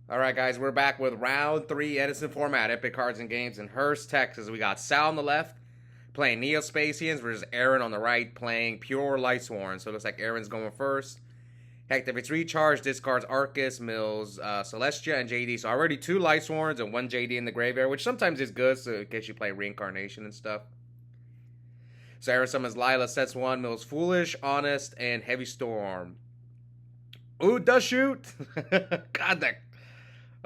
All right, guys, we're back with round three Edison Format, Epic Cards and Games in Hurst, Texas. We got Sal on the left playing Neo Spacians versus Aaron on the right playing Pure Lightsworn. So it looks like Aaron's going first. Heck, if it's recharged, discards Arcus, Mills, Celestia, and JD. So already two Lightsworns and one JD in the graveyard, which sometimes is good so in case you play Reincarnation and stuff. So Aaron summons Lila, sets one, Mills Foolish, Honest, and Heavy Storm. Ooh, does shoot! God, that.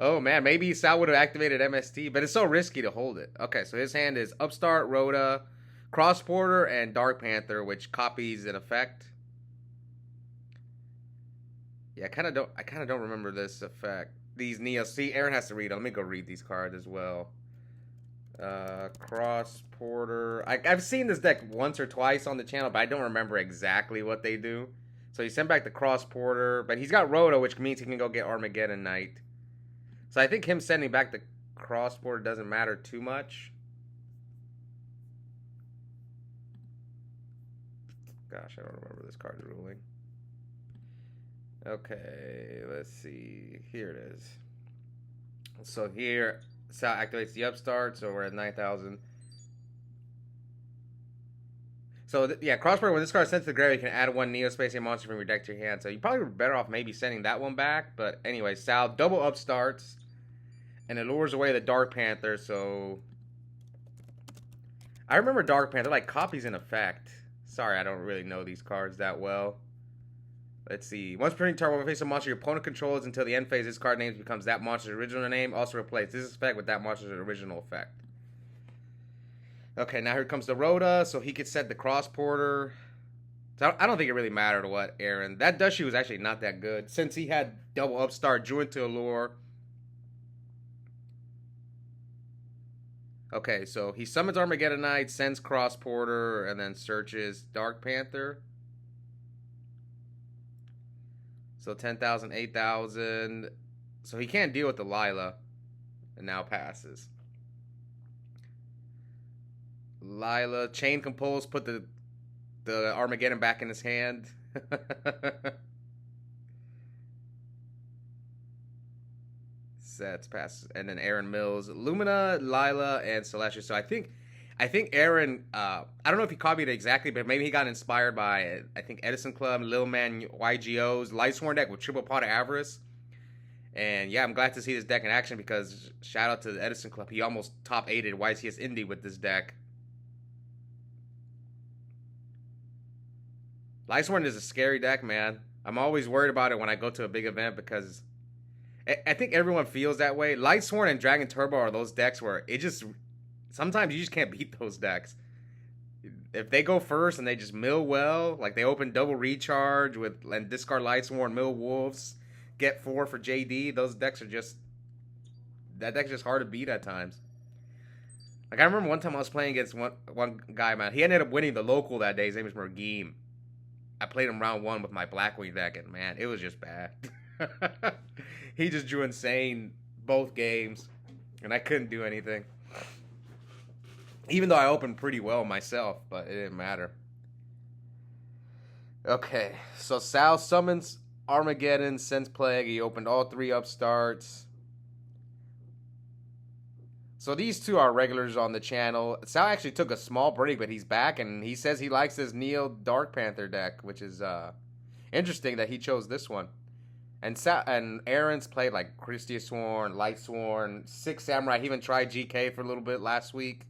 Oh man, maybe Sal would have activated MST, but it's so risky to hold it. Okay, so his hand is Upstart, Rhoda, Crossporter, and Dark Panther, which copies an effect. Yeah, I kind of don't remember this effect. These Neo. See, Aaron has to read them. Let me go read these cards as well. Crossporter. I've seen this deck once or twice on the channel, but I don't remember exactly what they do. So he sent back the Crossporter, but he's got Rhoda, which means he can go get Armageddon Knight. So I think him sending back the Crossporter doesn't matter too much. Gosh, I don't remember this card's ruling. Okay, let's see. Here it is. So here, Sal activates the Upstart, so we're at 9,000. So, yeah, Crossporter, when this card is sent to the grave, you can add one Neo Spacian monster from your deck to your hand. So you probably were better off maybe sending that one back. But anyway, Sal double Upstarts, and it lures away the Dark Panther, so... I remember Dark Panther, like, copies in effect. Sorry, I don't really know these cards that well. Let's see. Once printing turn, when face a monster your opponent controls until the end phase, this card name becomes that monster's original name. Also replace this effect with that monster's original effect. Okay, now here comes the Rhoda, so he could set the Crossporter. So I don't think it really mattered what Aaron. That Dushy was actually not that good. Since he had double Upstart, drew into Allure. Okay, so he summons Armageddon Knight, sends Crossporter, and then searches Dark Panther. So 10,000, 8,000. So he can't deal with the Lila. And now passes. Lila, Chain Compose, put the Armageddon back in his hand. Sets, passes. And then Aaron Mills, Lumina, Lila, and Celestia. So I think Aaron, I don't know if he copied it exactly, but maybe he got inspired by, I think, Edison Club, Lil Man YGO's Lightsworn deck with triple pot of Avarice. And yeah, I'm glad to see this deck in action because shout out to the Edison Club. He almost top 8'd YCS Indy with this deck. Lightsworn is a scary deck, man. I'm always worried about it when I go to a big event because I think everyone feels that way. Lightsworn and Dragon Turbo are those decks where it just... Sometimes you just can't beat those decks. If they go first and they just mill well, like they open double recharge with and discard Lightsworn, mill Wolves, get 4 for JD, those decks are just... That deck's just hard to beat at times. Like I remember one time I was playing against one guy, man. He ended up winning the local that day. His name was Mergeem. I played him round 1 with my Blackwing deck, and man, it was just bad. He just drew insane both games, and I couldn't do anything. Even though I opened pretty well myself, but it didn't matter. Okay, so Sal summons Armageddon, sends Plague. He opened all 3 Upstarts. So these two are regulars on the channel. Sal actually took a small break, but he's back, and he says he likes his Neo Dark Panther deck, which is interesting that he chose this one. And Aaron's played like Christia Sworn, Lightsworn, 6 Samurai. He even tried GK for a little bit last week.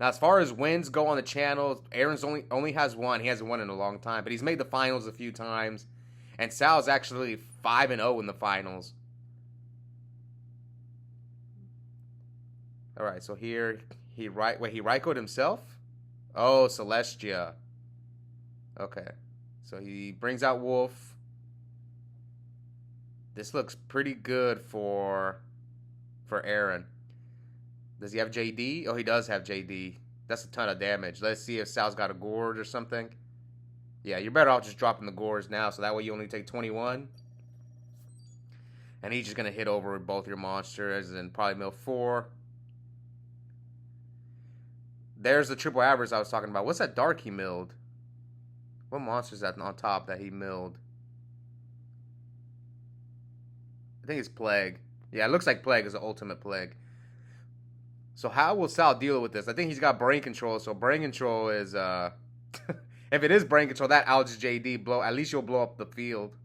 Now, as far as wins go on the channel, Aaron's only has 1. He hasn't won in a long time, but he's made the finals a few times. And Sal's actually 5-0 in the finals. All right, so here he Raiko'd himself? Oh, Celestia. Okay. So he brings out Wolf. This looks pretty good for Aaron. Does he have JD? Oh, he does have JD. That's a ton of damage. Let's see if Sal's got a Gorge or something. Yeah, you're better off just dropping the Gorge now, so that way you only take 21. And he's just going to hit over with both your monsters and probably mill 4. There's the triple average I was talking about. What's that dark he milled? What monster is that on top that he milled? I think it's Plague. Yeah, it looks like Plague is the ultimate Plague. So how will Sal deal with this? I think he's got brain control. So brain control is if it is brain control, that outs JD. Blow. At least you'll blow up the field.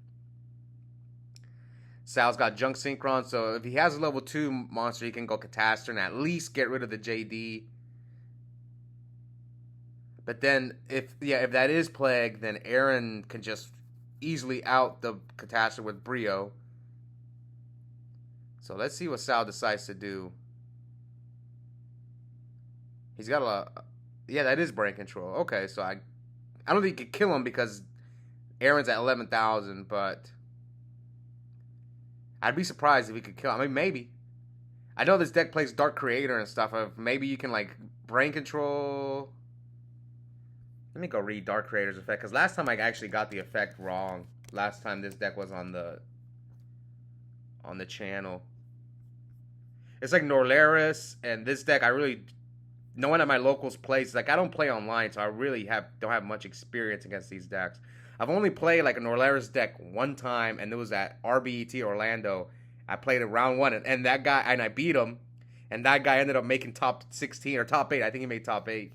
Sal's got Junk Synchron, so if he has a level 2 monster, he can go Catastrophe and at least get rid of the JD. But then, if that is Plague, then Aaron can just easily out the Catastrophe with Brio. So let's see what Sal decides to do. He's got a... Yeah, that is brain control. Okay, so I don't think he could kill him because Aaron's at 11,000, but... I'd be surprised if he could kill him. I mean, maybe. I know this deck plays Dark Creator and stuff. Maybe you can, like, brain control... Let me go read Dark Creator's effect, because last time I actually got the effect wrong. Last time this deck was on the channel. It's like Norlaris, and this deck I really... No one at my locals plays. Like, I don't play online, so I really don't have much experience against these decks. I've only played like a Norlaris deck one time, and it was at RBET Orlando. I played it round 1, and that guy, and I beat him, and that guy ended up making top 16 or top 8. I think he made top 8.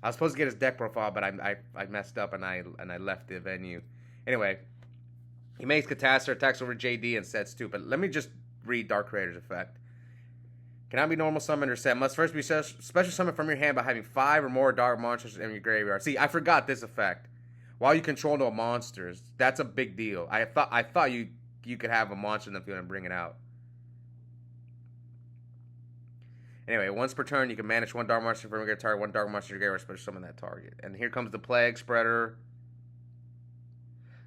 I was supposed to get his deck profile, but I messed up and I left the venue. Anyway, he makes Catastrophe, attacks over JD, and sets 2. But let me just read Dark Creator's effect. Cannot be normal summoned or set. Must first be special summoned from your hand by having 5 or more dark monsters in your graveyard. See, I forgot this effect. While you control no monsters, that's a big deal. I thought you could have a monster in the field and bring it out. Anyway, once per turn, you can manage 1 dark monster from your target, 1 dark monster in your graveyard, special summon that target. And here comes the Plague Spreader.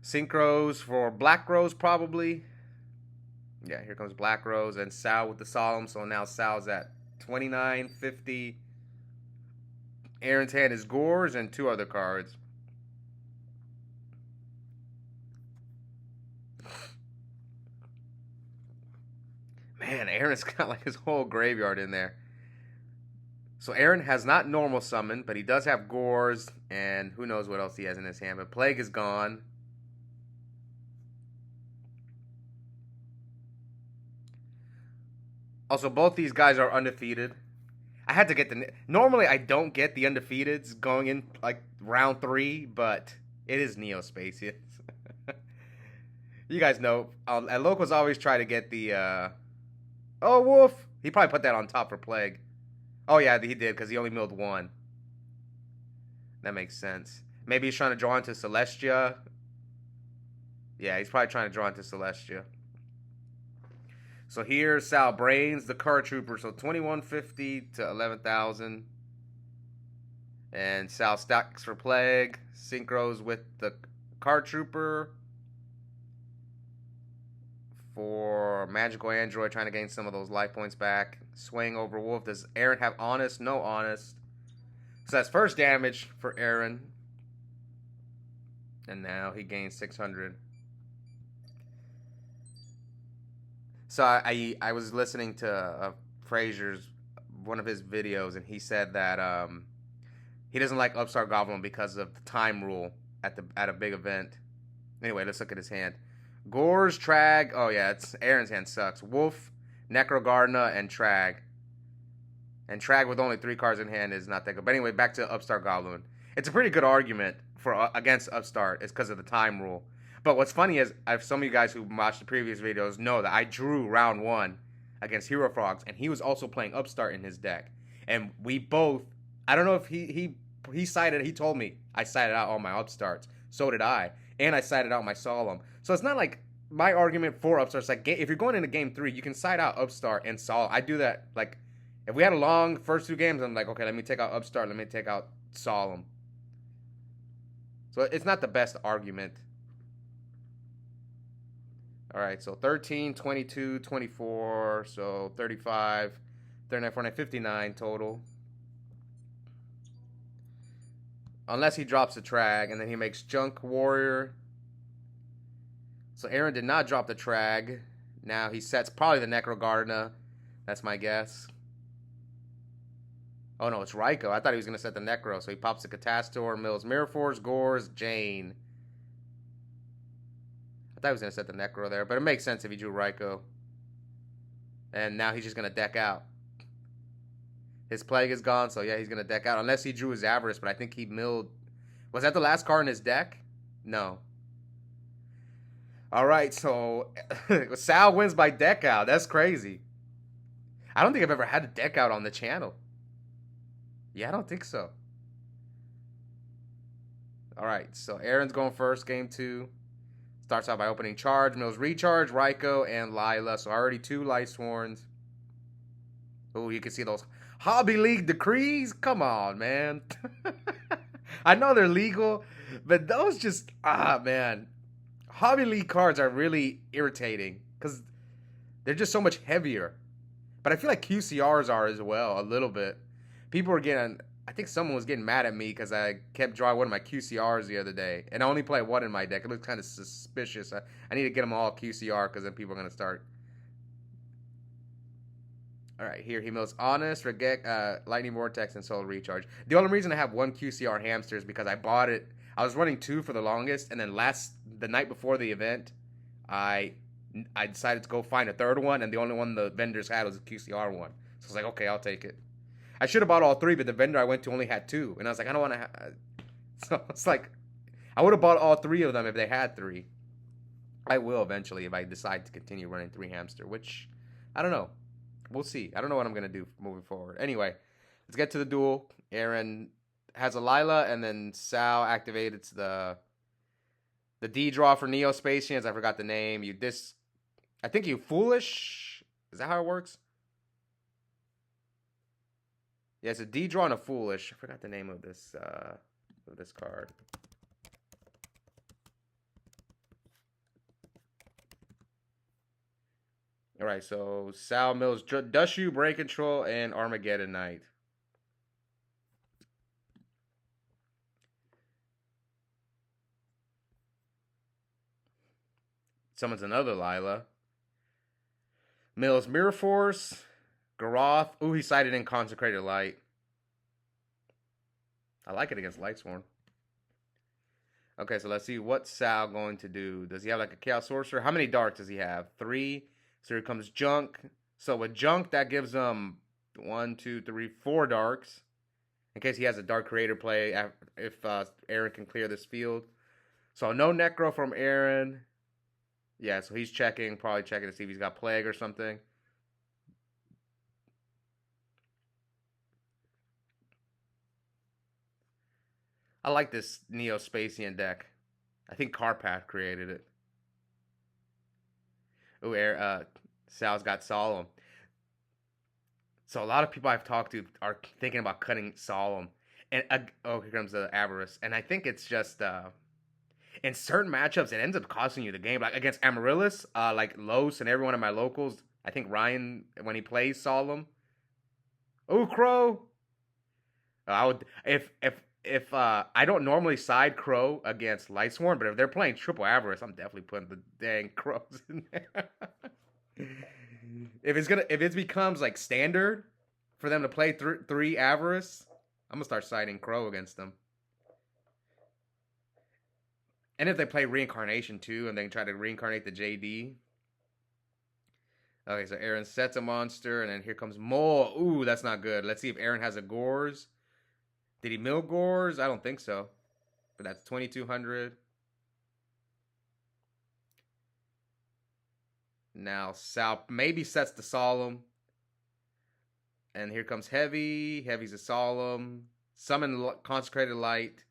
Synchros for Black Rose, probably. Yeah, here comes Black Rose and Sal with the Solemn. So now Sal's at 29.50. Aaron's hand is Gores and 2 other cards. Man, Aaron's got like his whole graveyard in there. So Aaron has not normal summoned, but he does have Gores, and who knows what else he has in his hand. But Plague is gone. Also, both these guys are undefeated. I had to get the... Normally, I don't get the undefeateds going in, like, round 3, but it is Neo Spacians. You guys know, at locals always try to get the... Oh, Wolf! He probably put that on top for Plague. Oh, yeah, he did, because he only milled 1. That makes sense. Maybe he's trying to draw into Celestia. Yeah, he's probably trying to draw into Celestia. So here, Sal brains the Card Trooper. So 2150 to 11,000. And Sal stacks for Plague. Synchros with the Card Trooper. For Magical Android, trying to gain some of those life points back. Swing over Wolf. Does Aaron have Honest? No Honest. So that's first damage for Aaron. And now he gains 600. So I was listening to Fraser's, one of his videos, and he said that he doesn't like Upstart Goblin because of the time rule at a big event. Anyway, let's look at his hand. Gores, Trag. Oh yeah, it's Aaron's hand sucks. Wolf, Necrogardener, and Trag. And Trag with only 3 cards in hand is not that good. But anyway, back to Upstart Goblin. It's a pretty good argument for against Upstart. It's because of the time rule. But what's funny is, some of you guys who watched the previous videos know that I drew round 1 against Hero Frogs, and he was also playing Upstart in his deck. And we both, I don't know if he sided, he told me I sided out all my Upstarts. So did I. And I sided out my Solemn. So it's not like my argument for Upstarts, like if you're going into game 3, you can side out Upstart and Solemn. I do that, like, if we had a long first 2 games, I'm like, okay, let me take out Upstart, let me take out Solemn. So it's not the best argument. All right, so 13, 22, 24, so 35, 39, 49, 59 total. Unless he drops a Trag, and then he makes Junk Warrior. So Aaron did not drop the Trag. Now he sets probably the Necrogardener. That's my guess. Oh, no, it's Raikou. I thought he was going to set the Necro. So he pops the Catastor, mills Mirror Force, Gores, Jane. I thought he was going to set the Necro there, but it makes sense if he drew Raikou. And now he's just going to deck out. His Plague is gone, so yeah, he's going to deck out. Unless he drew his Avarice, but I think he milled... Was that the last card in his deck? No. All right, so Sal wins by deck out. That's crazy. I don't think I've ever had a deck out on the channel. Yeah, I don't think so. All right, so Aaron's going first, game 2. Starts out by opening charge, mills recharge, Raikou, and Lila. So already 2 Lightsworns. Oh, you can see those Hobby League decrees. Come on, man. I know they're legal, but those just, man. Hobby League cards are really irritating because they're just so much heavier. But I feel like QCRs are as well, a little bit. People were getting, I think someone was getting mad at me because I kept drawing one of my QCRs the other day. And I only play one in my deck. It looks kind of suspicious. I need to get them all QCR because then people are going to start. All right, here he mills Honest, Lightning Vortex, and Soul Recharge. The only reason I have 1 QCR Hamster is because I bought it. I was running 2 for the longest, and then the night before the event, I decided to go find a third one, and the only one the vendors had was a QCR one. So I was like, okay, I'll take it. I should have bought all 3, but the vendor I went to only had 2, and I was like, I don't want to. So it's like, I would have bought all 3 of them if they had 3. I will eventually if I decide to continue running 3 Hamster, which I don't know. We'll see. I don't know what I'm going to do moving forward. Anyway, let's get to the duel. Aaron has a Lila, and then Sal activated the D draw for Neo Spacians. I forgot the name. I think you Foolish. Is that how it works? Yeah, it's a D draw and a Foolish. I forgot the name of this card. All right, so Sal mills Dushu, Brain Control, and Armageddon Knight. Summons another Lila. Mills Mirror Force, Garoth. Ooh, he sided in Consecrated Light. I like it against Lightsworn. Okay, so let's see what Sal going to do. Does he have like a Chaos Sorcerer? How many darks does he have? 3. So here comes Junk. So with Junk, that gives him 1, 2, 3, 4 darks. In case he has a Dark Creator play, if Aaron can clear this field. So no Necro from Aaron. Yeah, so he's probably checking to see if he's got Plague or something. I like this Neo Spacian deck. I think Carpath created it. Oh, Sal's got Solemn. So a lot of people I've talked to are thinking about cutting Solemn. And here comes the Avarice. And I think it's just in certain matchups it ends up costing you the game. Like against Amaryllis, like Los and everyone in my locals. I think Ryan when he plays Solemn. Ooh, Crow. I would if I don't normally side Crow against Lightsworn, but if they're playing triple Avarice, I'm definitely putting the dang Crows in there. If it becomes like standard for them to play 3 Avarice, I'm gonna start siding Crow against them. And if they play Reincarnation too, and they try to reincarnate the JD. Okay, so Aaron sets a monster, and then here comes Mole. Ooh, that's not good. Let's see if Aaron has a Gores. Did he mill Gores? I don't think so. But that's 2,200. Now Sal maybe sets the Solemn. And here comes Heavy. Heavy's a Solemn. Summon Consecrated Light.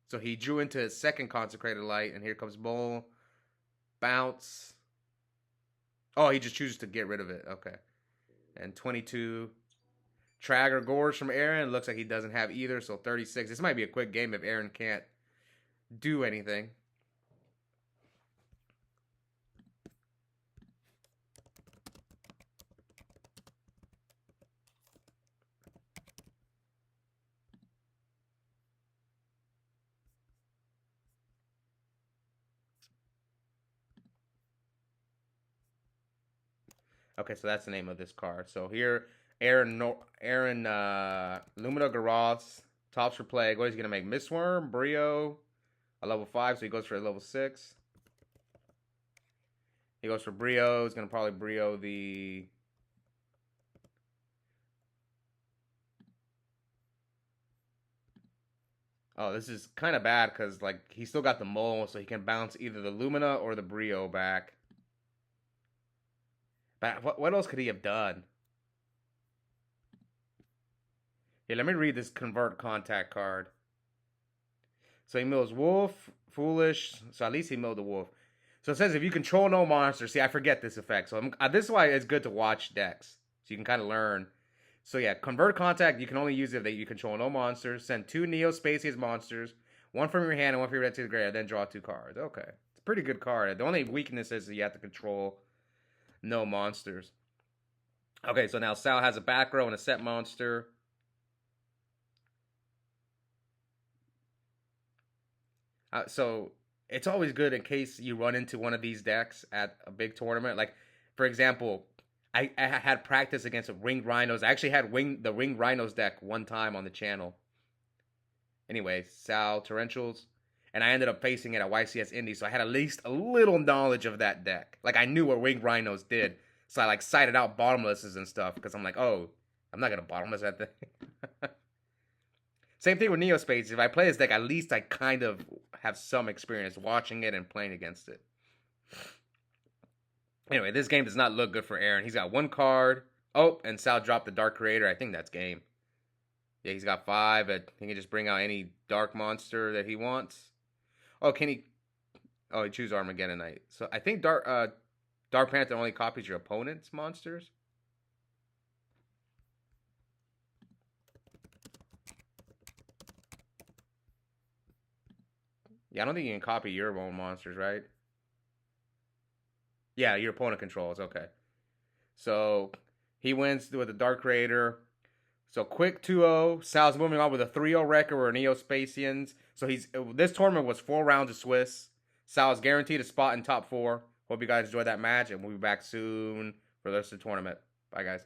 So he drew into his second Consecrated Light. And here comes Mole. Bounce. Oh, he just chooses to get rid of it. Okay. And 22. Tragger Gores from Aaron. Looks like he doesn't have either. So 36. This might be a quick game if Aaron can't do anything. Okay, so that's the name of this card. So here, Aaron Lumina Garoths, tops for Plague. What is he going to make? Mistworm, Brio, a level 5, so he goes for a level 6. He goes for Brio. He's gonna probably Brio the. Oh, this is kind of bad because like he still got the mole, so he can bounce either the Lumina or the Brio back. But what else could he have done? Here, let me read this convert contact card. So he mills Wolf, Foolish. So at least he milled the Wolf. So it says if you control no monster. See, I forget this effect. So this is why it's good to watch decks. So you can kind of learn. So yeah, convert contact, you can only use it if you control no monsters. Send 2 Neo Spacians monsters. 1 from your hand and 1 from your deck to the graveyard. Then draw 2 cards. Okay. It's a pretty good card. The only weakness is that you have to control no monsters. Okay, so now Sal has a back row and a set monster. So it's always good in case you run into one of these decks at a big tournament. Like, for example, I had practice against Ringed Rhinos. I actually had the Ringed Rhinos deck one time on the channel. Anyway, Sal Torrentials. And I ended up facing it at YCS Indy, so I had at least a little knowledge of that deck. Like, I knew what Ringed Rhinos did. So I, like, cited out bottomlesses and stuff, because I'm like, oh, I'm not going to bottomless that thing. Same thing with Neospace. If I play this deck, at least I kind of have some experience watching it and playing against it. Anyway, this game does not look good for Aaron. He's got 1 card. Oh, and Sal dropped the Dark Creator. I think that's game. Yeah, he's got 5. But he can just bring out any dark monster that he wants. Oh, can he? Oh, he chooses Armageddon Knight. So I think Dark Panther only copies your opponent's monsters. Yeah, I don't think you can copy your own monsters, right? Yeah, your opponent controls. Okay. So he wins with a Dark Creator. So quick 2-0. Sal's moving on with a 3-0 record or Neo Spacians. So this tournament was 4 rounds of Swiss. Sal's guaranteed a spot in top 4. Hope you guys enjoyed that match, and we'll be back soon for the rest of the tournament. Bye, guys.